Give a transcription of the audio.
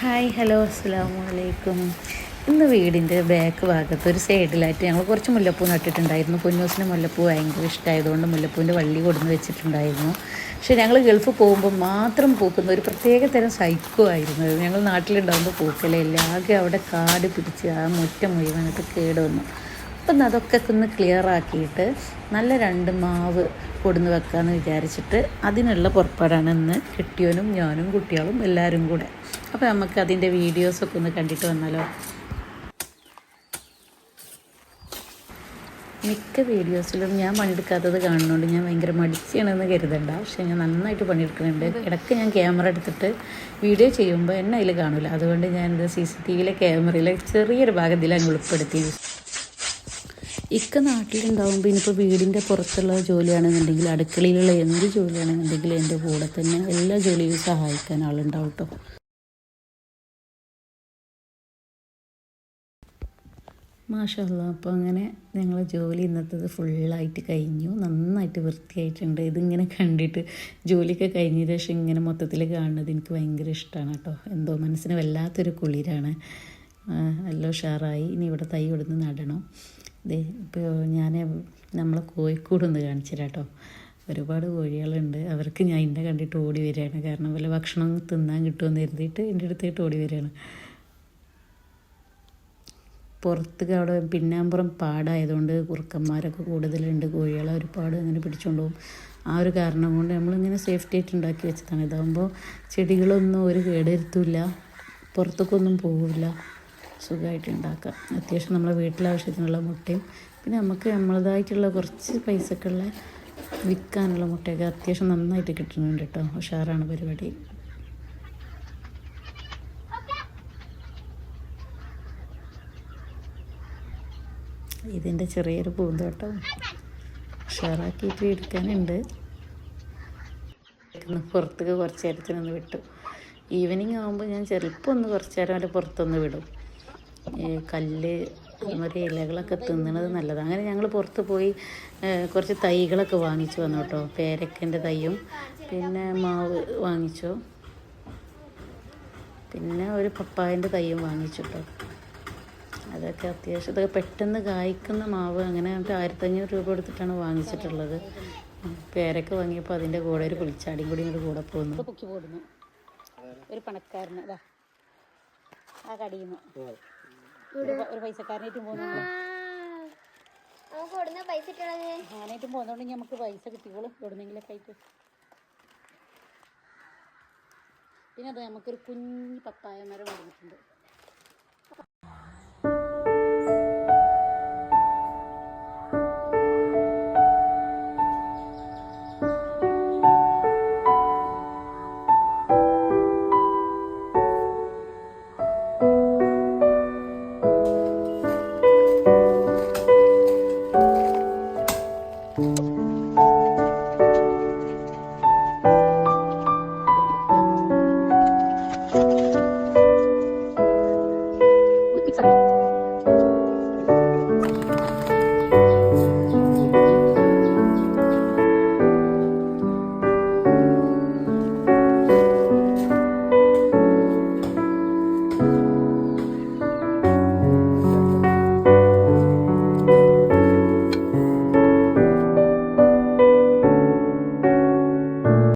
Hi hello അസ്സലാമു അലൈക്കും. ഇന്ന് വീടിൻ്റെ ബാക്ക് ഭാഗത്ത് ഒരു സൈഡിലായിട്ട് ഞങ്ങൾ കുറച്ച് മുല്ലപ്പൂ നട്ടിട്ടുണ്ടായിരുന്നു. പൊന്നൂസിന് മുല്ലപ്പൂ ഭയങ്കര ഇഷ്ടമായതുകൊണ്ട് മുല്ലപ്പൂവിൻ്റെ വള്ളി കൊടുന്ന് വെച്ചിട്ടുണ്ടായിരുന്നു. പക്ഷേ ഞങ്ങൾ ഗൾഫ് പോകുമ്പോൾ മാത്രം പൂക്കുന്ന ഒരു പ്രത്യേക തരം സൈക്കോ ആയിരുന്നു. ഞങ്ങൾ നാട്ടിലുണ്ടാകുമ്പോൾ പൂക്കലേ ഇല്ല. ആകെ അവിടെ കാട് പിടിച്ച് ആ മുറ്റം മുഴുവനത്ത് കേട് വന്നു. അപ്പം അതൊക്കെ ഒന്ന് ക്ലിയർ ആക്കിയിട്ട് നല്ല 2 മാവ് കൊടുന്ന് വെക്കാമെന്ന് വിചാരിച്ചിട്ട് അതിനുള്ള പുറപ്പാടാണ് ഇന്ന് കെട്ടിയോനും ഞാനും കുട്ടികളും എല്ലാവരും കൂടെ. അപ്പോൾ നമുക്ക് അതിൻ്റെ വീഡിയോസൊക്കെ ഒന്ന് കണ്ടിട്ട് വന്നാലോ. മിക്ക വീഡിയോസിലും ഞാൻ പണിയെടുക്കാത്തത് കാണുന്നതുകൊണ്ട് ഞാൻ ഭയങ്കര മടിച്ചാണെന്ന് കരുതണ്ട. പക്ഷേ ഞാൻ നന്നായിട്ട് പണിയെടുക്കുന്നുണ്ട്. ഇടയ്ക്ക് ഞാൻ ക്യാമറ എടുത്തിട്ട് വീഡിയോ ചെയ്യുമ്പോൾ എന്നെ അതിൽ കാണില്ല. അതുകൊണ്ട് ഞാൻ CCTVയിലെ ക്യാമറയിലെ ചെറിയൊരു ഭാഗത്തിൽ അങ്ങ് ഉൾപ്പെടുത്തി. നാട്ടിലുണ്ടാകുമ്പോൾ ഇനിയിപ്പോൾ വീടിൻ്റെ പുറത്തുള്ള ജോലിയാണെന്നുണ്ടെങ്കിൽ അടുക്കളയിലുള്ള എന്ത് ജോലിയാണെന്നുണ്ടെങ്കിൽ എൻ്റെ കൂടെ തന്നെ എല്ലാ ജോലിയും സഹായിക്കാൻ ആളുണ്ടാവും കേട്ടോ. മാഷാ അല്ലാഹ്. അപ്പോൾ അങ്ങനെ ഞങ്ങൾ ജോലി ഇന്നത്തത് ഫുള്ളായിട്ട് കഴിഞ്ഞു. നന്നായിട്ട് വൃത്തിയായിട്ടുണ്ട്. ഇതിങ്ങനെ കണ്ടിട്ട് ജോലിയൊക്കെ കഴിഞ്ഞ ശേഷം ഇങ്ങനെ മൊത്തത്തിൽ കാണുന്നത് എനിക്ക് ഭയങ്കര ഇഷ്ടമാണ് കേട്ടോ. എന്തോ മനസ്സിന് വല്ലാത്തൊരു കുളിരാണ്. എല്ലാം ഉഷാറായി. ഇനി ഇവിടെ തൈ കൊടുന്ന് നടണം. ഇപ്പോൾ ഞാൻ നമ്മളെ കോഴിക്കൂടൊന്ന് കാണിച്ചില്ല കേട്ടോ. ഒരുപാട് കോഴികളുണ്ട്. അവർക്ക് ഞാൻ എന്നെ കണ്ടിട്ട് ഓടി വരികയാണ്. കാരണം വല്ല ഭക്ഷണം തിന്നാൻ കിട്ടുമെന്ന് കരുതിയിട്ട് എൻ്റെ അടുത്തേട്ട് ഓടി വരികയാണ്. പുറത്ത് അവിടെ പിന്നാമ്പുറം പാടായതുകൊണ്ട് കുറുക്കന്മാരൊക്കെ കൂടുതലുണ്ട്. കോഴികളെ ഒരുപാട് അങ്ങനെ പിടിച്ചുകൊണ്ട് പോകും. ആ ഒരു കാരണം കൊണ്ട് നമ്മളിങ്ങനെ സേഫ്റ്റി ആയിട്ട് ഉണ്ടാക്കി വെച്ചതാണ്. ഇതാകുമ്പോൾ ചെടികളൊന്നും ഒരു കേടുവരുത്തില്ല, പുറത്തേക്കൊന്നും പോവില്ല, സുഖമായിട്ട് ഉണ്ടാക്കാം. അത്യാവശ്യം നമ്മളെ വീട്ടിലാവശ്യത്തിനുള്ള മുട്ടയും പിന്നെ നമുക്ക് നമ്മളതായിട്ടുള്ള കുറച്ച് പൈസക്കുള്ള വിൽക്കാനുള്ള മുട്ടയൊക്കെ അത്യാവശ്യം നന്നായിട്ട് കിട്ടുന്നുണ്ട് കേട്ടോ. ഉഷാറാണ് പരിപാടി. ഇതിൻ്റെ ചെറിയൊരു പൂന്തോട്ടം ഉഷാറാക്കിയിട്ട് എടുക്കാനുണ്ട്. പുറത്തേക്ക് കുറച്ച് നേരത്തിനൊന്ന് വിട്ടു. ഈവനിങ് ആകുമ്പോൾ ഞാൻ ചിലപ്പോൾ ഒന്ന് കുറച്ച് നേരം വരെ പുറത്തൊന്ന് വിടും. കല്ല് അതുമാതിരി ഇലകളൊക്കെ തിന്നണത് നല്ലതാണ്. അങ്ങനെ ഞങ്ങൾ പുറത്ത് പോയി കുറച്ച് തൈകളൊക്കെ വാങ്ങിച്ചു വന്നു കേട്ടോ. പേരക്കൻ്റെ തൈയും പിന്നെ മാവ് വാങ്ങിച്ചു, പിന്നെ ഒരു പപ്പായൻ്റെ തൈയും വാങ്ങിച്ചു കേട്ടോ. അതൊക്കെ അത്യാവശ്യം ഇതൊക്കെ പെട്ടെന്ന് കായ്ക്കുന്ന മാവ്. അങ്ങനെ 1500 രൂപ കൊടുത്തിട്ടാണ് വാങ്ങിച്ചിട്ടുള്ളത്. പേരക്ക വാങ്ങിയപ്പോൾ അതിൻ്റെ കൂടെ ഒരു പുളിച്ചാടിയും കൂടി ഇങ്ങോട്ട് കൂടെ പോകുന്നു. പൊക്കി പോടുന്നു ഒരു പണക്കാരന് അതാ ആ കടിയുന്നു ഒരു പൈസക്കാരനായിട്ടും പോകുന്നു. ഞാനായിട്ടും പോകുന്നതുകൊണ്ട് നമുക്ക് പൈസ കിട്ടിക്കോളും എവിടുന്നെങ്കിലൊക്കെ ആയിട്ട്. പിന്നെ അത് നമുക്കൊരു കുഞ്ഞ് പപ്പായ മരം വന്നിട്ടുണ്ട്.